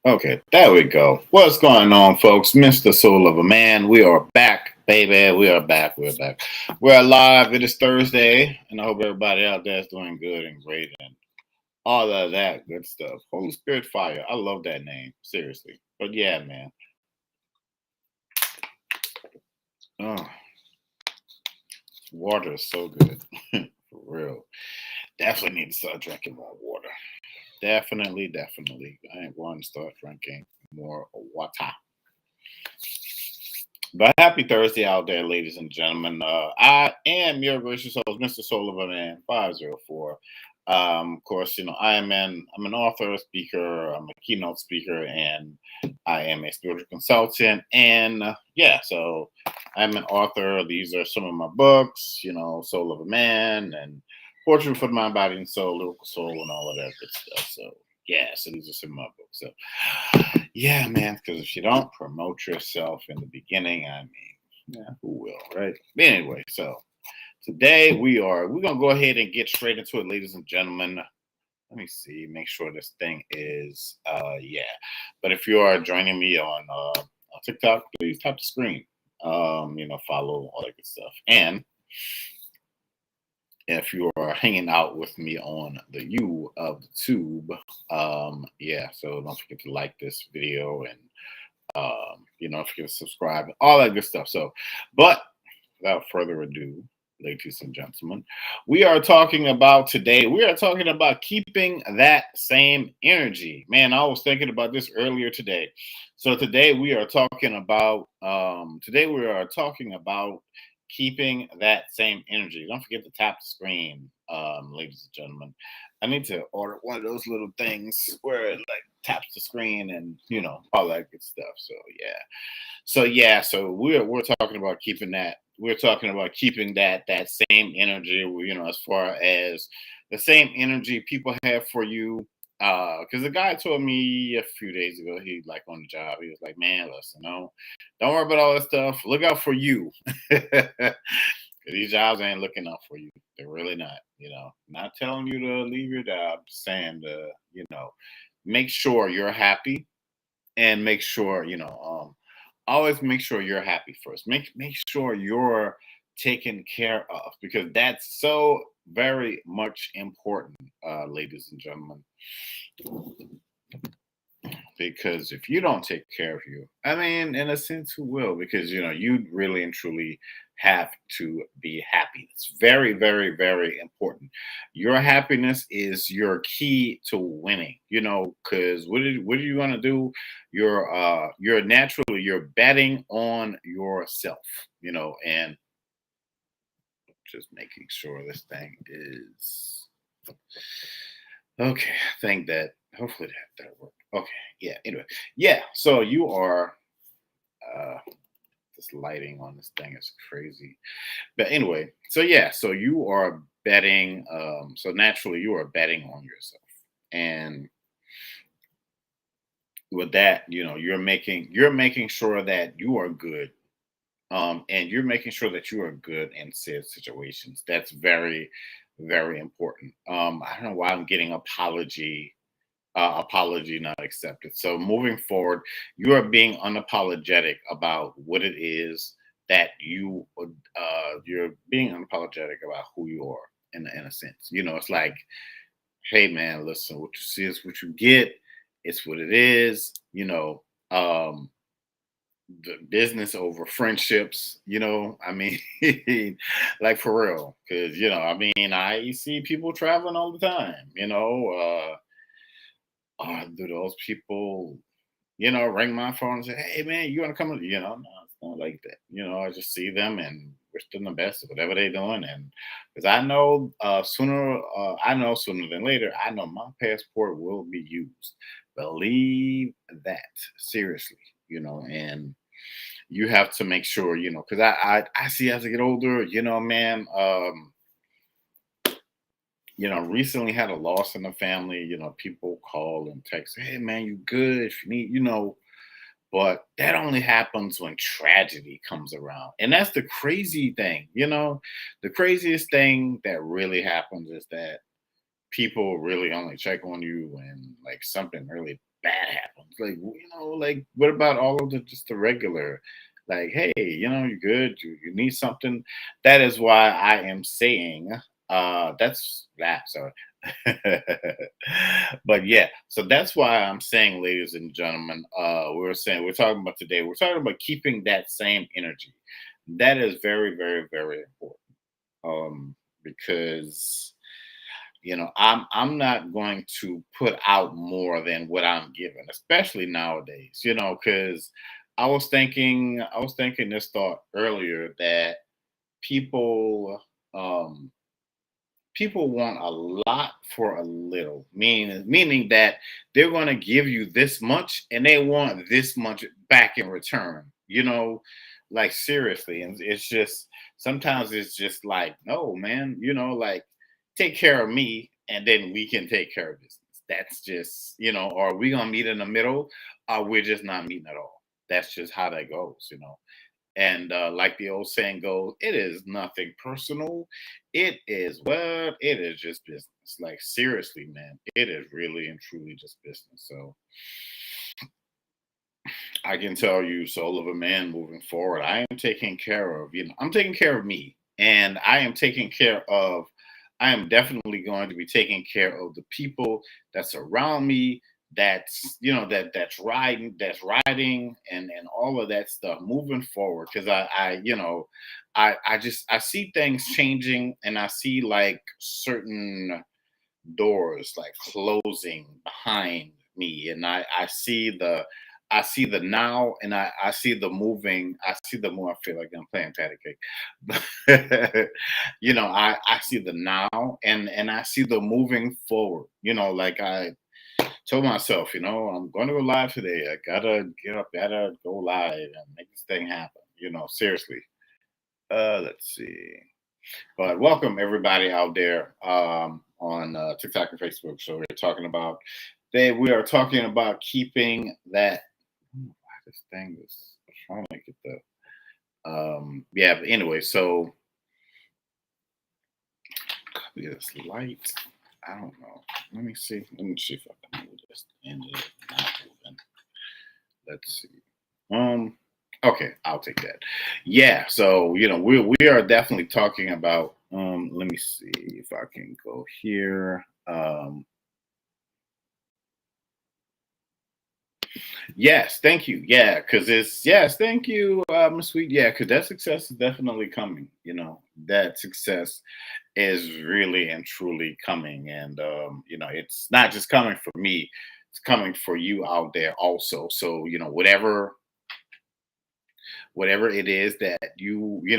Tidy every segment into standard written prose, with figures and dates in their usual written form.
Okay, there we go. What's going on, folks? Mr. Soul of a Man. We are back, baby. We are back. We're back. We're alive. It is Thursday, and I hope everybody out there is doing good and great and all of that good stuff. Holy Spirit Fire. I love that name. Seriously. But yeah, man. Oh, water is so good. For real. Definitely need to start drinking more water. Definitely, definitely. I ain't going to start drinking more water. But happy Thursday out there, ladies and gentlemen. I am your gracious host, Mr. Sullivan Man 504. Of course, I'm an author, speaker, I'm a keynote speaker, and I am a spiritual consultant. And so I'm an author. These are some of my books, Soul of a Man and Portrait for the Mind, Body, and Soul, Lyrical Soul, and all of that good stuff. So these are some of my books. So yeah, man, because if you don't promote yourself in the beginning, I mean, yeah, who will, right? But anyway, so today we're gonna go ahead and get straight into it, ladies and gentlemen. Let me see, make sure this thing is yeah. But if you are joining me on TikTok, please tap the screen. Follow all that good stuff. And if you are hanging out with me on the U of the tube, so don't forget to like this video and don't forget to subscribe, all that good stuff. So, but without further ado, ladies and gentlemen, we are talking about keeping that same energy. Man, I was thinking about this earlier today. So today we are talking about keeping that same energy. Don't forget to tap the screen, ladies and gentlemen. I need to order one of those little things where it like taps the screen and all that good stuff. So we're talking about keeping that. We're talking about keeping that same energy. As far as the same energy people have for you. Because the guy told me a few days ago, he like on the job, he was like, "Man, listen, no, don't worry about all that stuff. Look out for you." 'Cause these jobs ain't looking out for you. They're really not. Not telling you to leave your job, saying to make sure you're happy and make sure always make sure you're happy first. Make sure you're taken care of because that's so very much important, ladies and gentlemen. Because if you don't take care of you, I mean, in a sense, who will? Because you really and truly have to be happy. It's very, very, very important. Your happiness is your key to winning. Because what are you gonna do? You're betting on yourself. And just making sure this thing is okay. I think that hopefully that'll work. Okay. Yeah. Anyway. Yeah. So you are uh this lighting on this thing is crazy. But anyway, so you are betting so naturally you are betting on yourself. And with that, you're making sure that you are good. And you're making sure that you are good in said situations. That's very, very important. I don't know why I'm getting apology not accepted. So moving forward, you are being unapologetic about what it is that you're being unapologetic about who you are in a sense. It's like, hey man, listen, what you see is what you get. It's what it is. The business over friendships. I mean, like for real, because I mean, I see people traveling all the time. Do those people, ring my phone and say, "Hey, man, you want to come?" No, it's not like that. I just see them and wish them the best of whatever they're doing, and because I know sooner than later, I know my passport will be used. Believe that seriously, and you have to make sure, because I see as I get older, man. Recently had a loss in the family. People call and text, "Hey, man, you good? If you need, but that only happens when tragedy comes around. And that's the crazy thing, the craziest thing that really happens is that people really only check on you when like something really bad happens. Like, like what about all of the just the regular? Like, hey, you're good. You need something. That is why I am saying, that's that. Sorry. But yeah, so that's why I'm saying, ladies and gentlemen, we're talking about today, we're talking about keeping that same energy. That is very, very, very important. Because I'm not going to put out more than what I'm given, especially nowadays, because I was thinking this thought earlier that people um people want a lot for a little, meaning that they're going to give you this much and they want this much back in return, like seriously. And it's just sometimes it's just like, no man, like take care of me and then we can take care of business. That's just, are we going to meet in the middle, or we're just not meeting at all. That's just how that goes. And like the old saying goes, it is nothing personal. It is just business. Like, seriously, man, it is really and truly just business. So I can tell you, soul of a man, moving forward, I am taking care of, I'm taking care of me. And I am definitely going to be taking care of the people that's around me, that's riding and all of that stuff moving forward. Because I see things changing, and I see like certain doors like closing behind me, and I see the now, and I see the moving. I see the more. I feel like I'm playing patty cake, but I see the now, and I see the moving forward. Like I told myself, I'm going to go live today. I gotta get up, gotta go live and make this thing happen. Seriously. Let's see. But welcome everybody out there, on TikTok and Facebook. So we are talking about keeping that. Why this thing is trying to get yeah. But anyway, so copy this light. I don't know. Let me see. Let me see if I can move this. And it not moving. Let's see. Okay, I'll take that. Yeah, so we are definitely talking about, let me see if I can go here. Yes, thank you. Yeah, because it's yes, thank you, Miss Sweet. Yeah, because that success is definitely coming. That success is really and truly coming. And it's not just coming for me, it's coming for you out there also. So, whatever it is that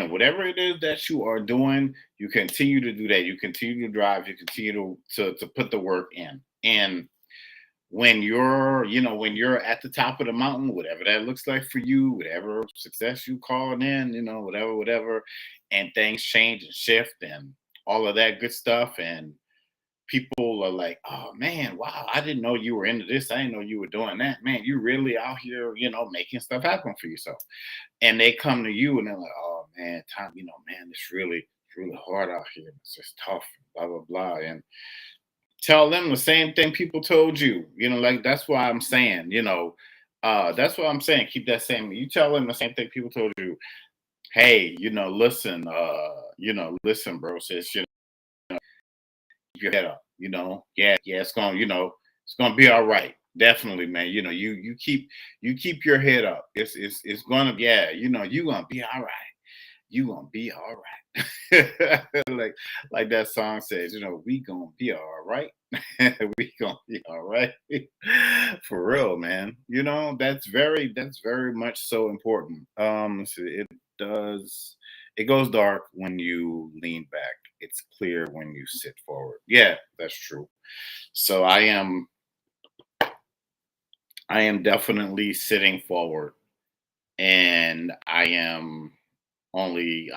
whatever it is that you are doing, you continue to do that. You continue to drive, you continue to put the work in. And when you're at the top of the mountain, whatever that looks like for you, whatever success you called in, whatever, and things change and shift and all of that good stuff, and people are like, oh man, wow, I didn't know you were into this, I didn't know you were doing that, man, you really out here, making stuff happen for yourself. And they come to you and they're like, oh man, Tom, man, it's really hard out here, it's just tough, blah blah blah. And tell them the same thing people told you. Like, that's why I'm saying, that's what I'm saying. Keep that same. You tell them the same thing people told you. Hey, listen, listen, bro, sis, keep your head up. Yeah, yeah, it's gonna be all right. Definitely, man. You keep your head up. It's gonna, yeah, you're gonna be all right. You gonna be all right. like that song says, we gonna be all right. We gonna be all right. For real, man. That's very much so important. So does it goes dark when you lean back. It's clear when you sit forward. Yeah, that's true. So I am definitely sitting forward, and I'm only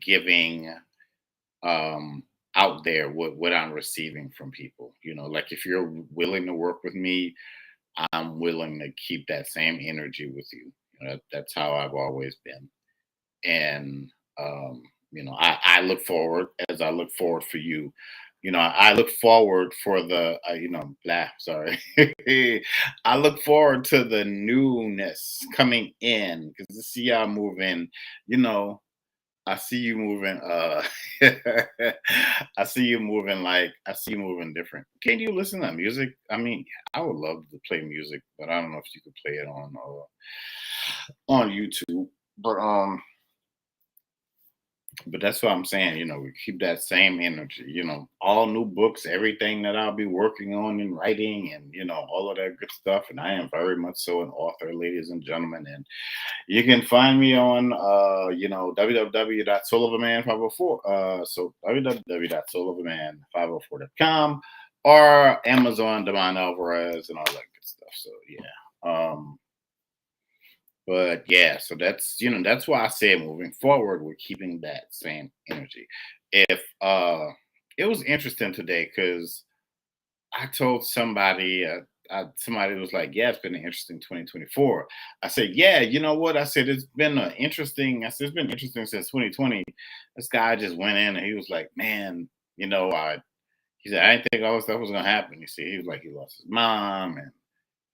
giving, um out there what I'm receiving from people. Like, if you're willing to work with me, I'm willing to keep that same energy with you. That's how I've always been. And I look forward, as I look forward for you, I look forward for the, blah, sorry. I look forward to the newness coming in because to see y'all moving, you know, I see you moving. I see you moving I see you moving different. Can you listen to music? I mean, I would love to play music, but I don't know if you could play it on YouTube. But that's what I'm saying. We keep that same energy. All new books, everything that I'll be working on and writing, and all of that good stuff. And I am very much so an author, ladies and gentlemen. And you can find me on www.soulofaman504 www.soulofaman504.com or Amazon Devon Alvarez and all that good stuff. So yeah. But yeah, so that's why I said moving forward, we're keeping that same energy. If It was interesting today because I told somebody was like, "Yeah, it's been an interesting 2024." I said, "Yeah, you know what?" I said, it's been interesting since 2020. This guy just went in and he was like, "Man, I." He said, "I didn't think all this stuff was gonna happen." You see, he was like, he lost his mom and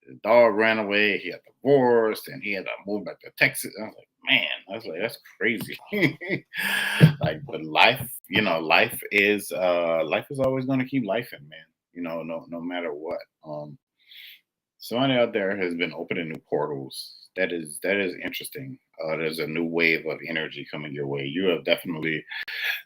his dog ran away. He had divorced and he had to move back to Texas. I was like, "Man," I was like, "That's crazy." But life is always gonna keep life in, man. No matter what. Somebody out there has been opening new portals. That is interesting. There's a new wave of energy coming your way. You have definitely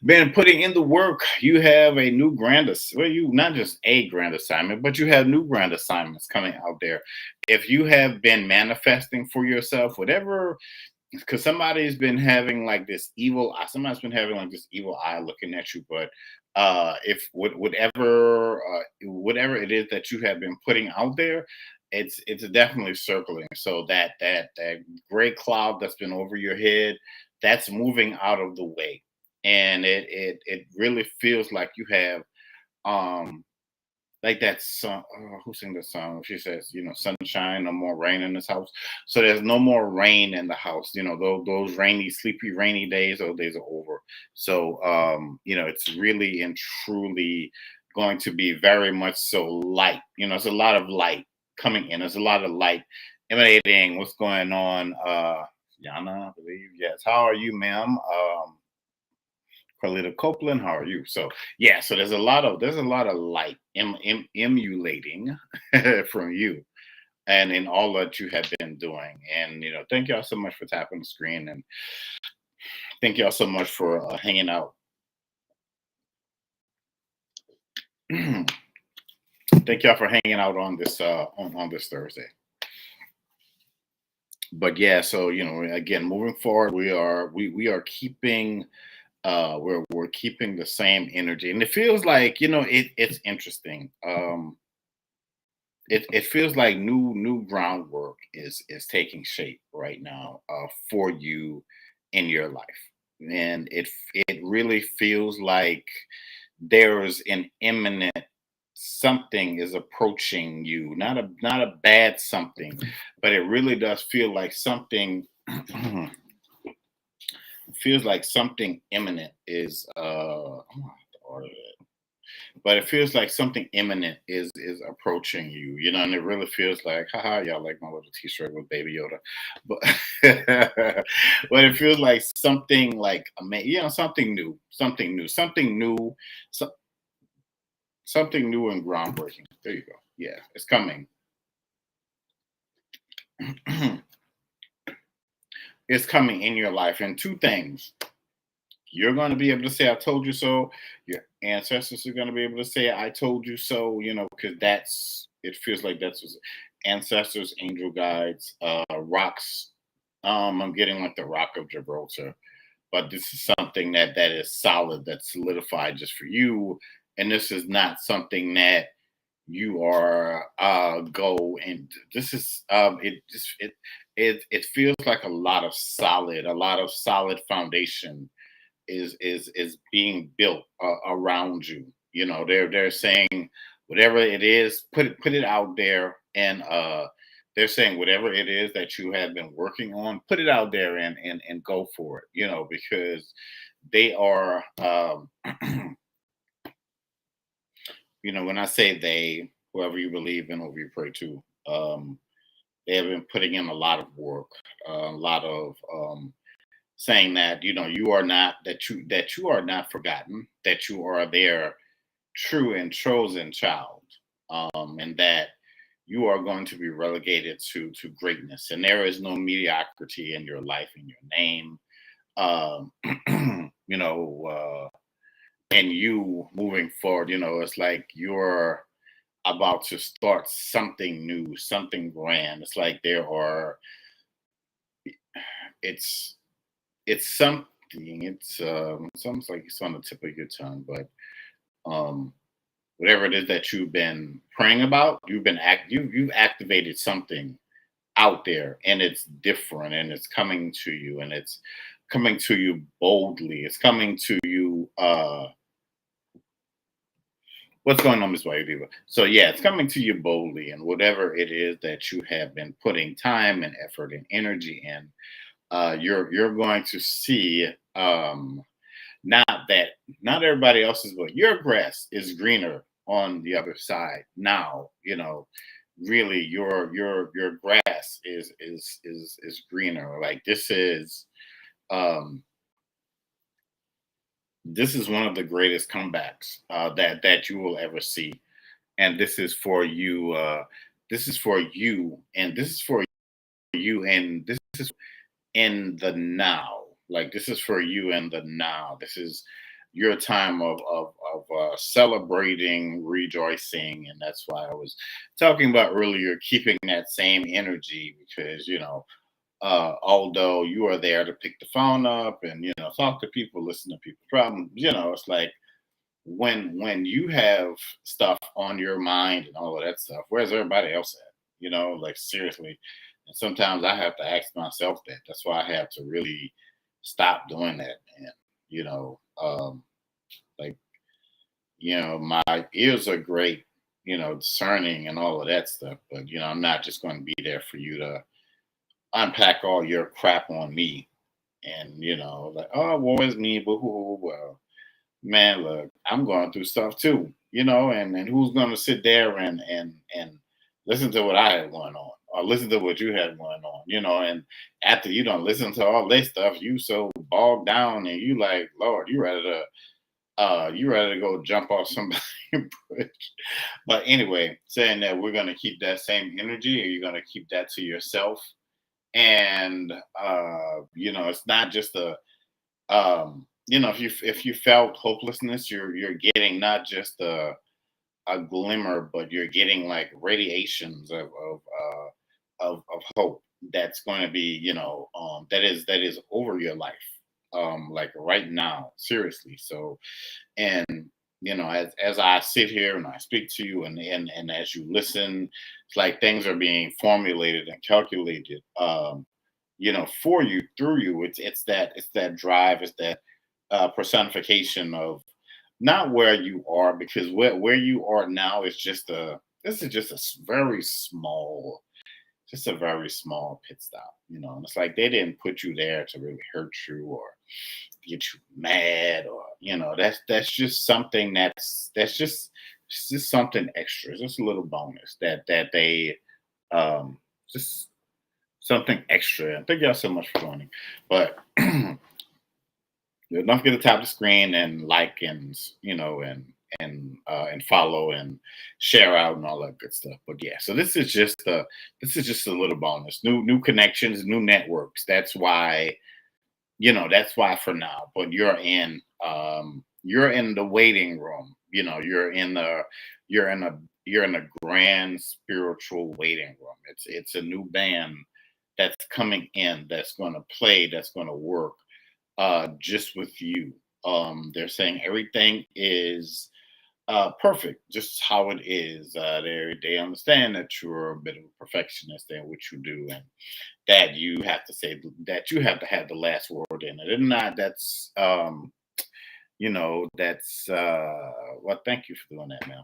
been putting in the work. You have a new well, you not just a grand assignment, but you have new grand assignments coming out there. If you have been manifesting for yourself, whatever, because somebody's been having like this evil eye, somebody's been having like this evil eye looking at you, but if whatever it is that you have been putting out there, it's definitely circling. So that gray cloud that's been over your head, that's moving out of the way, and it really feels like you have um like that song. Who sing the song? She says, "Sunshine, no more rain in this house." So there's no more rain in the house. Those rainy, sleepy, rainy days. Those days are over. So it's really and truly going to be very much so light. It's a lot of light coming in. There's a lot of light emanating. What's going on? Yana, I believe. Yes. How are you, ma'am? Carlita Copeland, how are you? So yeah, so there's a lot of light emulating from you and in all that you have been doing. And thank y'all so much for tapping the screen, and thank y'all so much for hanging out. Thank y'all for hanging out on this on this Thursday. But yeah, so again, moving forward, we are keeping we're keeping the same energy, and it feels like it's interesting. It feels like new groundwork is taking shape right now for you in your life, and it really feels like there's an imminent something is approaching you, not a bad something, but it really does feel like something feels like something imminent is I'm gonna have to order that. But it feels like something imminent is approaching you, and it really feels like, haha, y'all like my little t-shirt with Baby Yoda. But but it feels like something like something new, so, something new and groundbreaking. There you go. Yeah, it's coming. It's coming in your life, and two things. You're going to be able to say, "I told you so." Your ancestors are going to be able to say, "I told you so." Because it feels like that's what ancestors, angel guides, rocks. I'm getting like the Rock of Gibraltar, but this is something that is solid, that's solidified just for you, and this is not something that you are go and this is it feels like a lot of solid foundation is being built around you. They're saying whatever it is, put it out there, and they're saying whatever it is that you have been working on, put it out there and go for it. Because they are when I say they, whoever you believe in, whoever you pray to, they have been putting in a lot of work, a lot of saying that you are not that you are not forgotten, that you are their true and chosen child, and that you are going to be relegated to greatness, and there is no mediocrity in your life, in your name. Um, you know, and you moving forward, it's like you're about to start something new, something grand. It's like there are, it's it's something. It's almost like it's on the tip of your tongue, but um, whatever it is that you've been praying about, you've activated something out there, and it's different, and it's coming to you, and it's coming to you boldly. It's coming to you. What's going on, Miss White Diva? So yeah, it's coming to you boldly, and whatever it is that you have been putting time and effort and energy in, you're going to see. Not that not everybody else's, but your grass is greener on the other side now. Really, your grass is greener. Like um this is one of the greatest comebacks that you will ever see, and this is for you. This is for you, and this is for you, and this is in the now. Like this is for you in the now. This is your time of celebrating, rejoicing, and that's why I was talking about earlier, keeping that same energy because although you are there to pick the phone up and talk to people, listen to people's problems, it's like when you have stuff on your mind and all of that stuff, where's everybody else at? Like seriously. And sometimes I have to ask myself that. That's why I have to really stop doing that, man. You know, um, like, my ears are great, discerning and all of that stuff, but I'm not just going to be there for you to unpack all your crap on me and like, oh, woe is me, but who, well, man, look, I'm going through stuff too, and who's going to sit there and listen to what I have going on or listen to what you have going on, and after you don't listen to all this stuff, you so bogged down and you like, Lord, you ready to go jump off somebody's bridge. But anyway, saying that we're going to keep that same energy and you're going to keep that to yourself. And it's not just if you felt hopelessness, you're getting not just a glimmer, but you're getting like radiations of hope that's going to be, that is over your life, like right now, seriously. So, and as I sit here and I speak to you, and as you listen, it's like things are being formulated and calculated, for you, through you. It's that drive, it's that personification of not where you are, because where you are now is just a this is just very small, just a very small pit stop, and it's like they didn't put you there to really hurt you or get you mad, or that's just something that's just it's just something extra. It's just a little bonus that they just something extra. Thank y'all so much for joining. But don't forget to tap the screen and like, and and follow and share out and all that good stuff. But yeah, so this is just a little bonus. New connections, new networks. That's why for now. But you're in the waiting room. You're in a grand spiritual waiting room. It's a new band that's coming in, that's going to play, that's going to work just with you. They're saying everything is perfect, just how it is. They understand that you're a bit of a perfectionist in what you do, and that you have to say that you have to have the last word in it. And not that's well, thank you for doing that, man.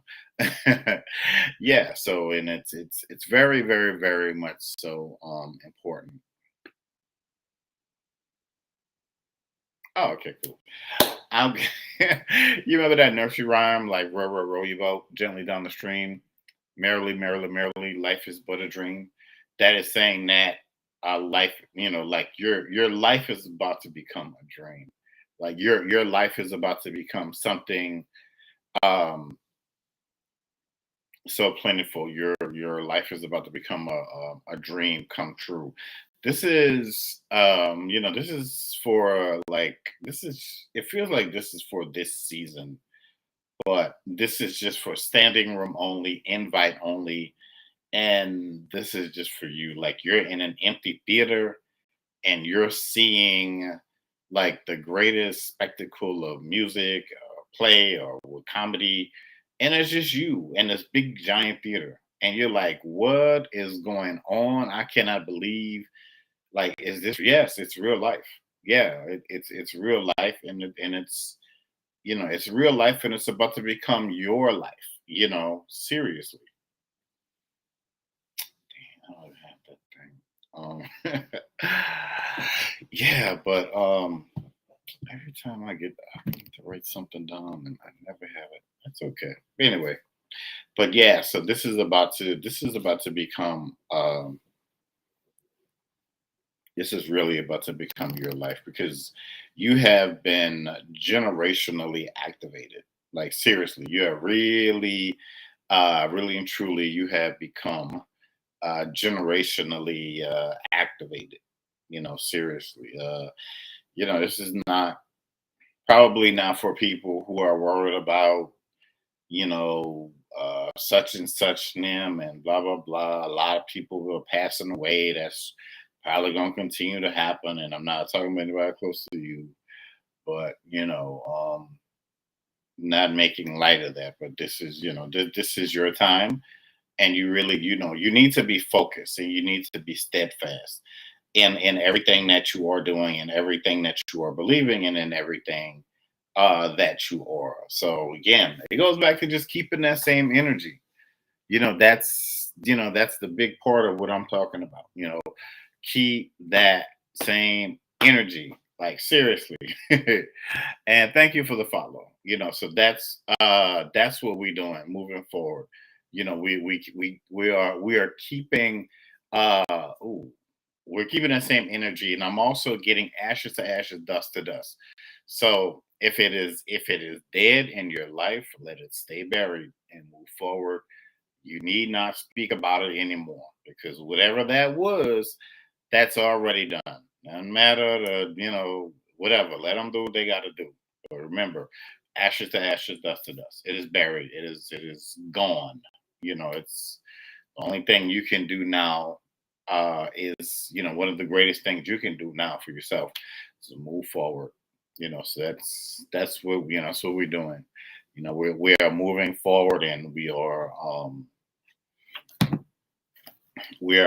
Yeah. So, and it's very, very, very much so important. Oh, okay, cool. I'm you remember that nursery rhyme like row, row, row your boat gently down the stream, merrily, merrily, merrily, life is but a dream. That is saying that life, like your life is about to become a dream. Like your life is about to become something um so plentiful. Your life is about to become a dream come true. This is this is for like this is it feels like this is for this season, but this is just for standing room only, invite only, and this is just for you. Like you're in an empty theater and you're seeing like the greatest spectacle of music or play or with comedy, and it's just you in this big giant theater, and you're like, what is going on? I cannot believe, like, is this, yes, it's real life. Yeah, it's real life, and it's it's real life, and it's about to become your life, seriously. I don't have that thing. Yeah, but every time I need to write something down and I never have it. That's okay. Anyway, but yeah, so this is about to become this is really about to become your life because you have been generationally activated. Like seriously, you are really really and truly you have become generationally activated. Seriously. This is not probably not for people who are worried about, such and such nim and blah blah blah. A lot of people who are passing away. That's probably going to continue to happen. And I'm not talking about anybody close to you, but not making light of that. But this is, this is your time, and you really, you need to be focused and you need to be steadfast in everything that you are doing and everything that you are believing in and everything that you are. So again, it goes back to just keeping that same energy. That's the big part of what I'm talking about. Keep that same energy. Like seriously. And thank you for the follow. So that's what we're doing moving forward. We are keeping uh ooh, we're keeping that same energy, and I'm also getting ashes to ashes, dust to dust. So if it is dead in your life, let it stay buried and move forward. You need not speak about it anymore because whatever that was, that's already done. Doesn't matter whatever. Let them do what they got to do. But remember, ashes to ashes, dust to dust. It is buried. It is gone. It's the only thing you can do now is one of the greatest things you can do now for yourself is to move forward. So that's what that's what we're doing. We are moving forward, and we are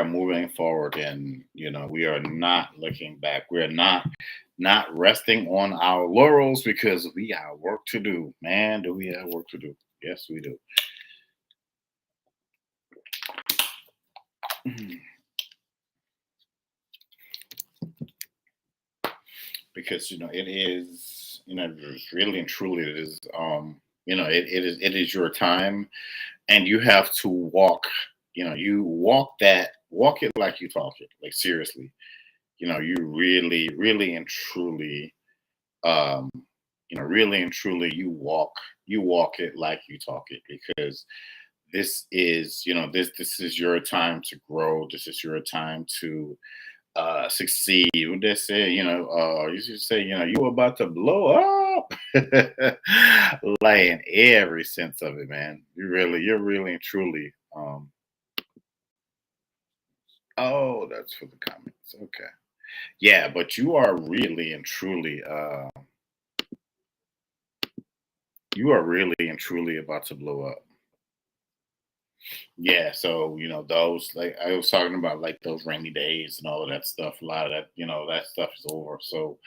moving forward, and we are not looking back. We are not resting on our laurels because we got work to do. Man, do we have work to do? Yes, we do. Because it is, just really and truly it is, it is your time, and you have to walk it like you talk it, like seriously. You really, really and truly, um really and truly, you walk it like you talk it, because this is your time to grow. This is your time to succeed. What they say, you should say, you about to blow up. Like in every sense of it, man. You're really and truly oh, that's for the comments. Okay. Yeah, but you are really and truly about to blow up. Yeah, so those, like I was talking about, like those rainy days and all of that stuff. A lot of that, that stuff is over. So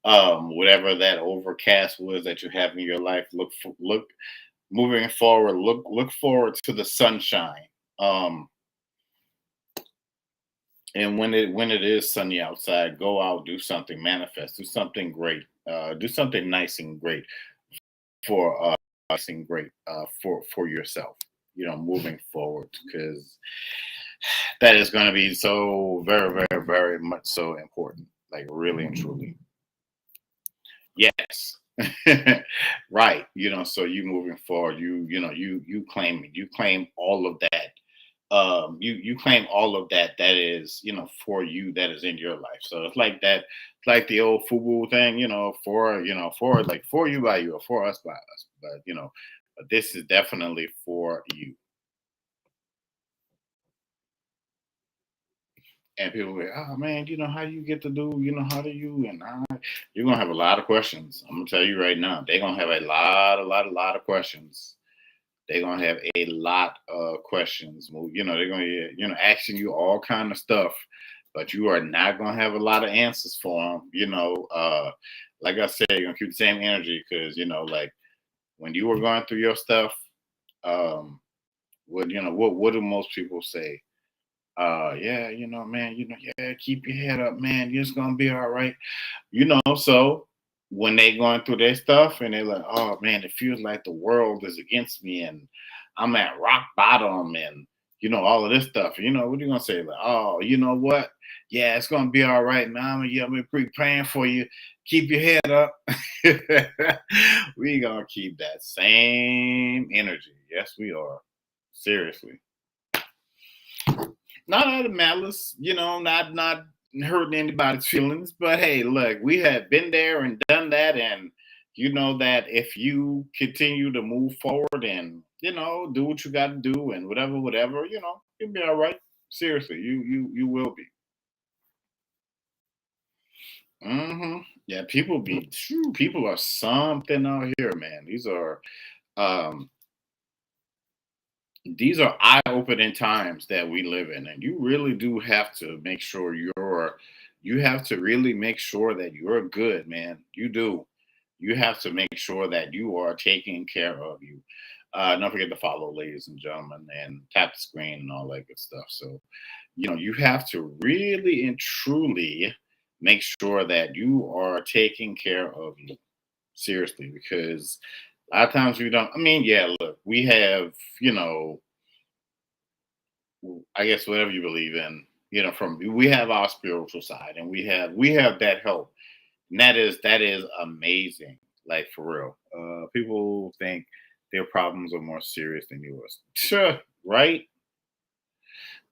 whatever that overcast was that you have in your life, look moving forward, look forward to the sunshine. um and when it is sunny outside, go out, do something, manifest, do something great. Do something nice and great for nice and great for yourself. Moving forward, because that is going to be so very, very, very much so important. Like really and truly. Yes. Right. So you moving forward, you claim all of that. You claim all of that is, for you, that is in your life. So it's like that, it's like the old FUBU thing, for like for you by you or for us by us. But this is definitely for you. And people go, oh man, how do you get to do, how do you, and you're gonna have a lot of questions. I'm gonna tell you right now, they're gonna have a lot of questions. They're gonna have a lot of questions. Well, they're gonna be, asking you all kind of stuff, but you are not gonna have a lot of answers for them. Like I said, you're gonna keep the same energy because like when you were going through your stuff, what do most people say? Yeah, man, yeah, keep your head up, man. You're just gonna be all right. So when they going through their stuff and they're like, oh man, it feels like the world is against me and I'm at rock bottom and all of this stuff. What are you gonna say? Like, oh, you know what? Yeah, it's gonna be all right, man. Yeah, I'm praying for you. Keep your head up. We gonna keep that same energy. Yes, we are. Seriously. Not out of malice, not hurting anybody's feelings, but hey, look, we have been there and done that, and you know that if you continue to move forward and do what you got to do and whatever, you'll be all right. Seriously, you will be. Yeah, people are something out here, man. Um these are eye-opening times that we live in, and you really do have to make sure you have to really make sure that you're good, man. You do. You have to make sure that you are taking care of you. Don't forget to follow, ladies and gentlemen, and tap the screen and all that good stuff. So you have to really and truly make sure that you are taking care of you. Seriously, because a lot of times we don't. I mean, yeah, look, we have, I guess whatever you believe in, from we have our spiritual side and we have that help. And that is amazing. Like for real. People think their problems are more serious than yours. Sure, right?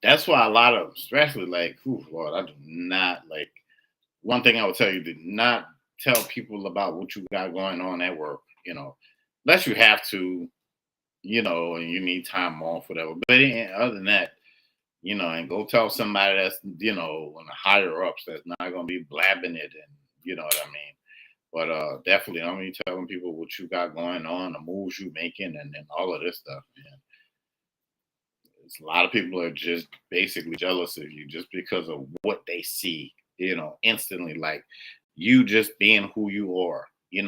That's why a lot of, especially like, whew, Lord, I do not like one thing I would tell you, do not tell people about what you got going on at work, unless you have to, and you need time off, whatever. But other than that, and go tell somebody that's, on the higher ups that's not gonna be blabbing it and you know what I mean. But definitely I'm gonna be telling people what you got going on, the moves you making and all of this stuff, man. It's a lot of people are just basically jealous of you just because of what they see, instantly, like you just being who you are, and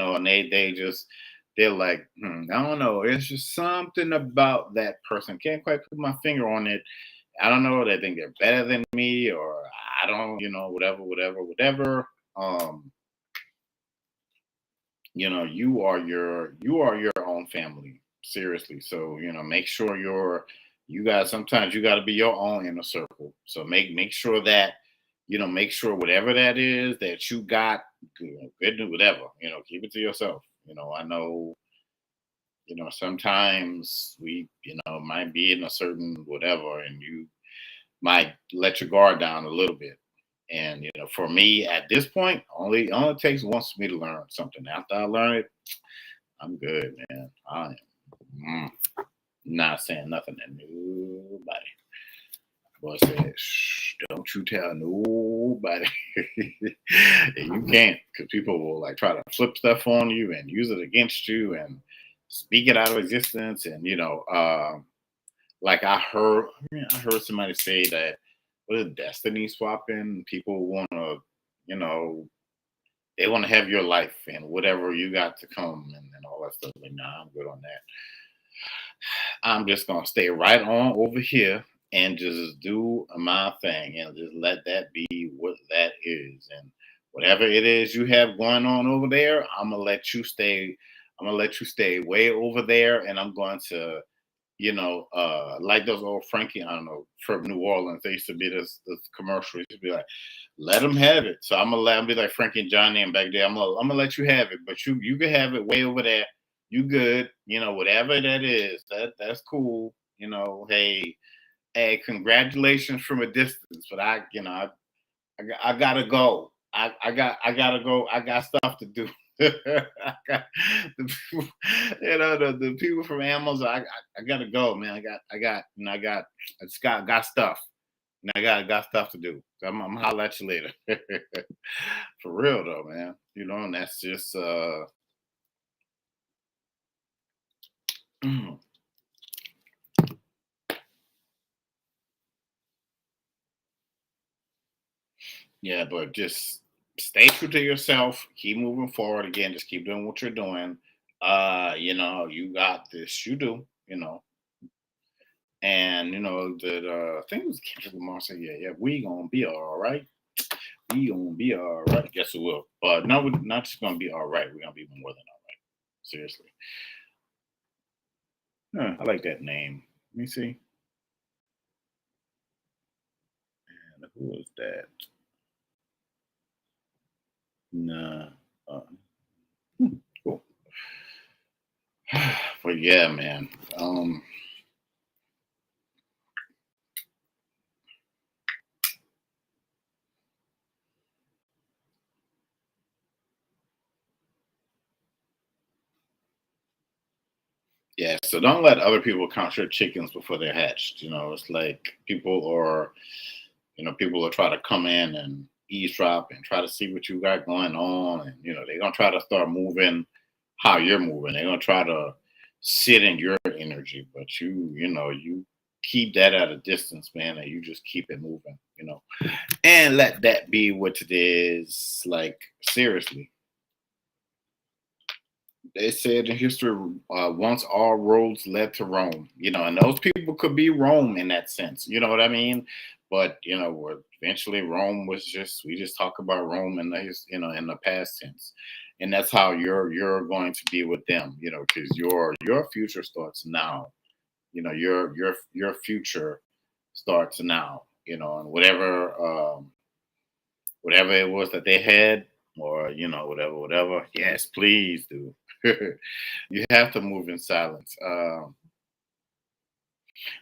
they're like, I don't know, it's just something about that person. Can't quite put my finger on it. I don't know. They think they're better than me, or I don't, whatever. Um, you are your own family. Seriously. So make sure you guys. Sometimes you got to be your own inner circle. So make sure that make sure whatever that is that you got, good, whatever. Keep it to yourself. I know. Sometimes we might be in a certain whatever, and you might let your guard down a little bit. And for me at this point, only takes once for me to learn something. After I learn it, I'm good, man. I am not saying nothing to nobody. Boy said, shh, don't you tell nobody. And you can't, because people will like try to flip stuff on you and use it against you and speak it out of existence. And like I heard somebody say that what is destiny swapping? People want to, you know, they want to have your life and whatever you got to come and all that stuff. Like, nah, I'm good on that. I'm just gonna stay right on over here and just do my thing and just let that be what that is. And whatever it is you have going on over there, I'm gonna let you stay. I'm gonna let you stay way over there, and I'm going to, like those old Frankie, I don't know, from New Orleans. They used to be this commercial. It used to be like, let them have it. So I'm gonna let them be like Frankie and Johnny and back there. I'm gonna let you have it, but you can have it way over there. You good, whatever that is. That's cool. Hey, congratulations from a distance, but I gotta go. I gotta go. I got stuff to do. I got the people, the people from Amazon. I gotta go, man. I just got stuff. And I got stuff to do. So I'm gonna holler at you later. For real though, man. And that's just yeah, but just stay true to yourself. Keep moving forward. Again, just keep doing what you're doing. You got this. You do. And that I think it was Kendrick Lamar said, yeah, we gonna be all right. We gonna be all right. Guess it will. But no, we're not just gonna be all right. We're gonna be more than all right. Seriously. Huh, I like that name. Let me see. And who is that? Nah. Cool. But yeah, man. Yeah, so don't let other people count your chickens before they're hatched. It's like people will try to come in and eavesdrop and try to see what you got going on. And, they're going to try to start moving how you're moving. They're going to try to sit in your energy, but you keep that at a distance, man, and you just keep it moving. And let that be what it is. Like, seriously, they said in history, once all roads led to Rome, and those people could be Rome in that sense. You know what I mean? But eventually Rome was we just talk about Rome in in the past tense, and that's how you're going to be with them. Because your future starts now. Your future starts now. And whatever it was that they had, or whatever. Yes, please do. You have to move in silence.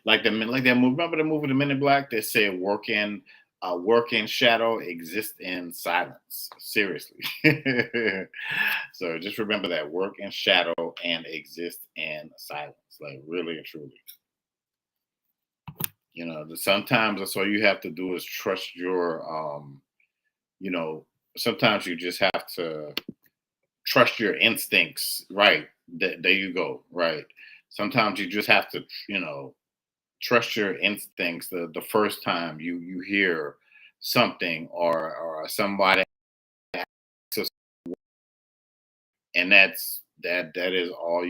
Like that movie. Remember the movie The Men in Black? They say work in shadow, exist in silence. Seriously. So just remember that: work in shadow and exist in silence. Like really and truly. Sometimes that's all you have to do is trust your you know. Sometimes you just have to trust your instincts. Right. There you go. Right. Sometimes you just have to, trust your instincts the first time you hear something or somebody, and that is all.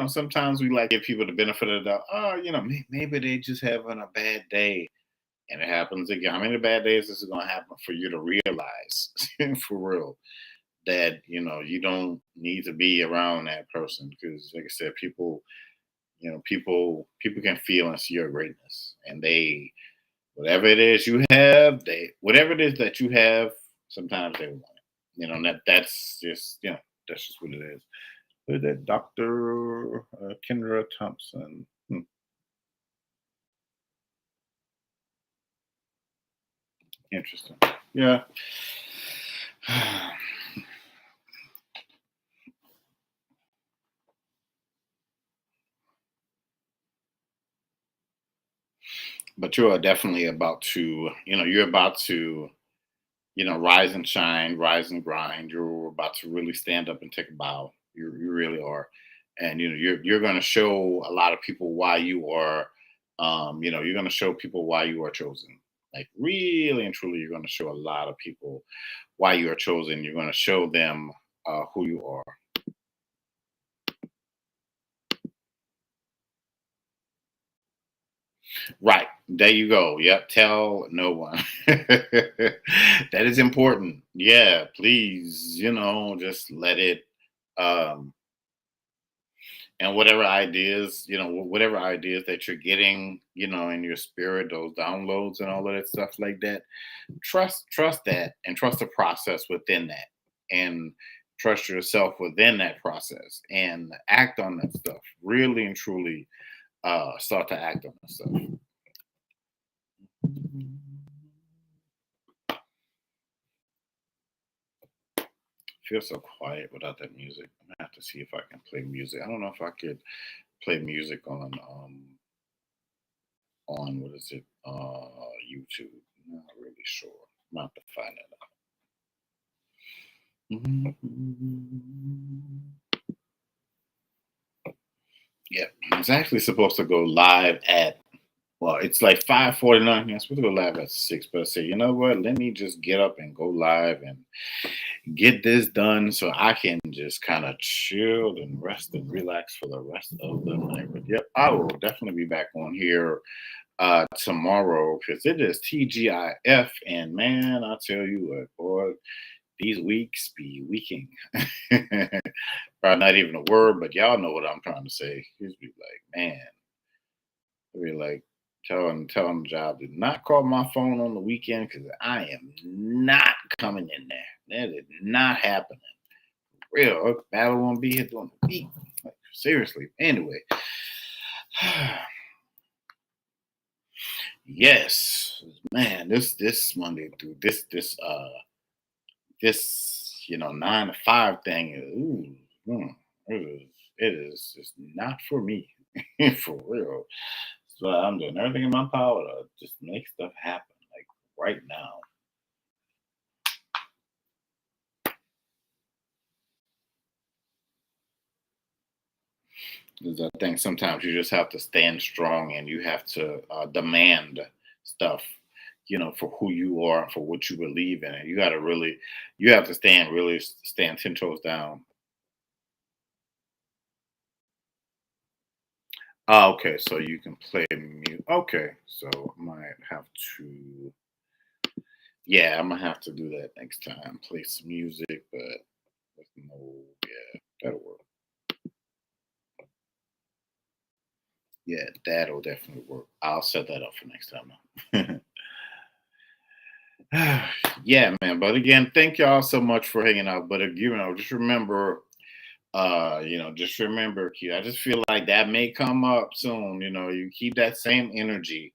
Sometimes we like give people the benefit of the doubt. Oh, maybe they just having a bad day, and it happens again. How many bad days is it going to happen for you to realize, for real, that you don't need to be around that person? Because, like I said, people can feel and see your greatness, and they whatever it is you have, they whatever it is that you have, sometimes they want it. And that's just that's just what it is. Who's that? Dr. Kendra Thompson. Interesting. Yeah. But you are definitely about to, you're about to, rise and shine, rise and grind. You're about to really stand up and take a bow. You really are. And you're going to show a lot of people why you are, you're going to show people why you are chosen. Like really and truly, you're going to show a lot of people why you are chosen. You're going to show them who you are. Right. There you go. Yep. Tell no one. That is important. Yeah. Please, just let it. Um, and whatever ideas, whatever ideas that you're getting, in your spirit, those downloads and all of that stuff like that, trust that and trust the process within that. And trust yourself within that process and act on that stuff. Really and truly start to act on that stuff. Feels so quiet without that music. I'm gonna have to see if I can play music. I don't know if I could play music on what is it? YouTube. Not really sure. I'm gonna have to find that out. Yeah, I was actually supposed to go live at it's like 5:49. I'm supposed to go live at 6, but I said, you know what? Let me just get up and go live and get this done so I can just kind of chill and rest and relax for the rest of the night. But yep, I will definitely be back on here tomorrow because it is TGIF, and man, I tell you what, boy, these weeks be weaking. Probably not even a word, but y'all know what I'm trying to say. He's be like, man, be like telling the job to not call my phone on the weekend because I am not coming in there. That is not happening. Real battle won't be here during the week. Like, seriously. Anyway. Yes. Man, this Monday through this 9 to 5 thing is it is just not for me. For real. So I'm doing everything in my power to just make stuff happen like right now. 'Cause I think sometimes you just have to stand strong and you have to demand stuff, for who you are, for what you believe in. And you got to really, you have to stand 10 toes down. Okay, so you can play mute. Okay, so I might have to, yeah, I'm gonna have to do that next time. Play some music, but with no, yeah, that'll work. Yeah, that'll definitely work. I'll set that up for next time. Yeah, man. But again, thank y'all so much for hanging out. But just remember, just remember, Q. I just feel like that may come up soon. You keep that same energy,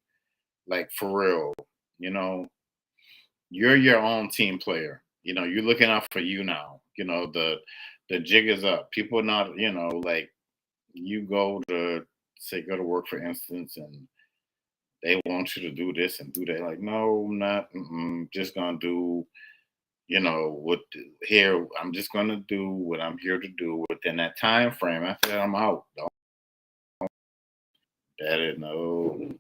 like for real. You know, you're your own team player. You're looking out for you now. The jig is up. People not, like you go to work, for instance, and they want you to do this and do that. Like, no, I'm not. Just gonna do, what here. I'm just gonna do what I'm here to do within that time frame. After that, I'm out. Don't that is no.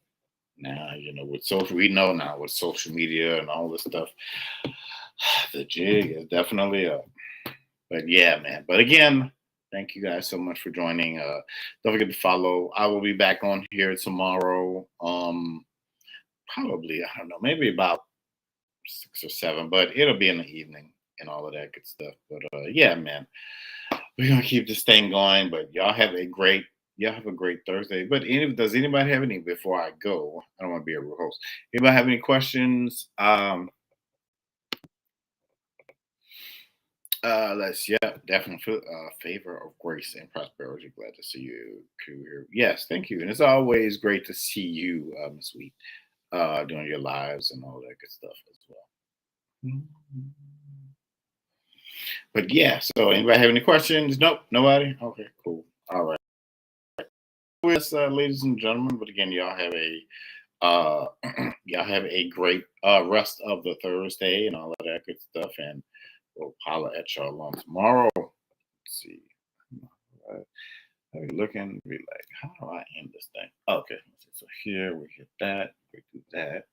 Now, with social, we know now with social media and all this stuff, the jig is definitely up. But yeah, man. But again, thank you guys so much for joining. Don't forget to follow. I will be back on here tomorrow. Probably, I don't know, maybe about 6 or 7, but it'll be in the evening and all of that good stuff. But yeah, man, we're gonna keep this thing going. But y'all have a great Thursday. But does anybody have any before I go? I don't want to be a rude host. Anybody have any questions? Let's yeah, definitely favor of grace and prosperity. Glad to see you here. Yes, thank you. And it's always great to see you, Miss Sweet, doing your lives and all that good stuff as well. Mhm. But yeah, so anybody have any questions? Nope, nobody. Okay, cool. All right. Yes, ladies and gentlemen. But again, uh y'all have a great rest of the Thursday and all of that good stuff. And we'll holler at y'all on tomorrow. Let's see. Uh, I'll be looking, be like, how do I end this thing? Okay, so here we hit that, we do that.